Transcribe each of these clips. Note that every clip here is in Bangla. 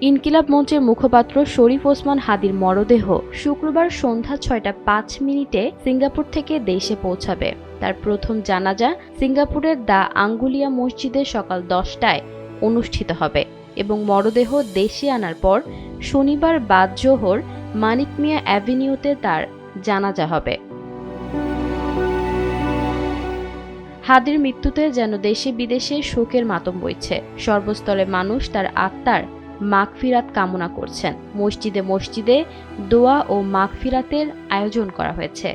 ইনকিলাব মঞ্চের মুখপাত্র শরীফ ওসমান হাদীর মরদেহ শুক্রবার সন্ধ্যা ৬টা ৫ মিনিটে সিঙ্গাপুর থেকে দেশে পৌঁছাবে। তার প্রথম জানাজা সিঙ্গাপুরের দ্য আঙ্গুলিয়া মসজিদে সকাল ১০টায় অনুষ্ঠিত হবে এবং মরদেহ দেশে আনার পর শনিবার বাদ জোহর মানিক মিয়া অ্যাভিনিউতে তার জানাজা হবে। হাদীর মৃত্যুতে যেন দেশে বিদেশে শোকের মাতম বইছে। সর্বস্তরে মানুষ তার আত্মার মাগফিরাত কামনা করছেন। মসজিদে মসজিদে দোয়া ও মাগফিরাতের আয়োজন করা হয়েছে।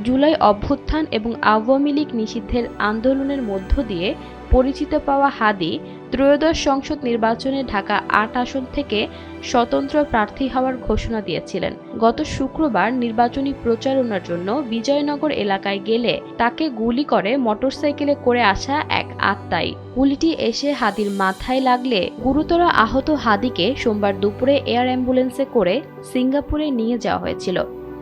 জুলাই অভ্যুত্থান এবং আওয়ামী লীগ নিষিদ্ধের আন্দোলনের মধ্য দিয়ে পরিচিত পাওয়া হাদী ত্রয়োদশ সংসদ নির্বাচনে ঢাকা ৮ আসন থেকে স্বতন্ত্র প্রার্থী হওয়ার ঘোষণা দিয়েছিলেন। গত শুক্রবার নির্বাচনী প্রচারণার জন্য বিজয়নগর এলাকায় গেলে তাকে গুলি করে মোটরসাইকেলে করে আসা এক আত্মাই। গুলিটি এসে হাদীর মাথায় লাগলে গুরুতর আহত হাদীকে সোমবার দুপুরে এয়ার অ্যাম্বুলেন্সে করে সিঙ্গাপুরে নিয়ে যাওয়া হয়েছিল।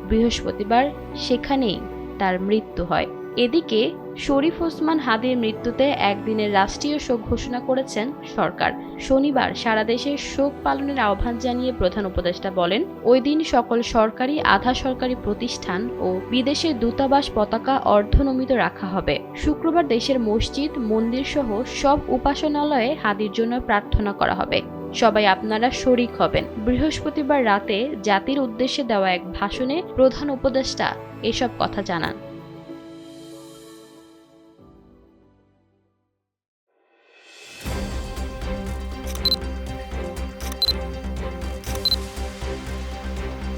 বৃহস্পতিবার সেখানেই তার মৃত্যু হয়। এদিকে শরীফ ওসমান হাদীর মৃত্যুতে একদিনের রাষ্ট্রীয় শোক ঘোষণা করেছেন সরকার। শনিবার সারা দেশে শোক পালনের আহ্বান জানিয়ে প্রধান উপদেষ্টা বলেন, ওই দিন সকল সরকারি, আধা সরকারি প্রতিষ্ঠান ও বিদেশের দূতাবাস পতাকা অর্ধনমিত রাখা হবে। শুক্রবার দেশের মসজিদ, মন্দির সহ সব উপাসনালয়ে হাদীর জন্য প্রার্থনা করা হবে। সবাই আপনারা শরিক হবেন। বৃহস্পতিবার রাতে জাতির উদ্দেশ্যে দেওয়া এক ভাষণে প্রধান উপদেষ্টা এসব কথা জানান।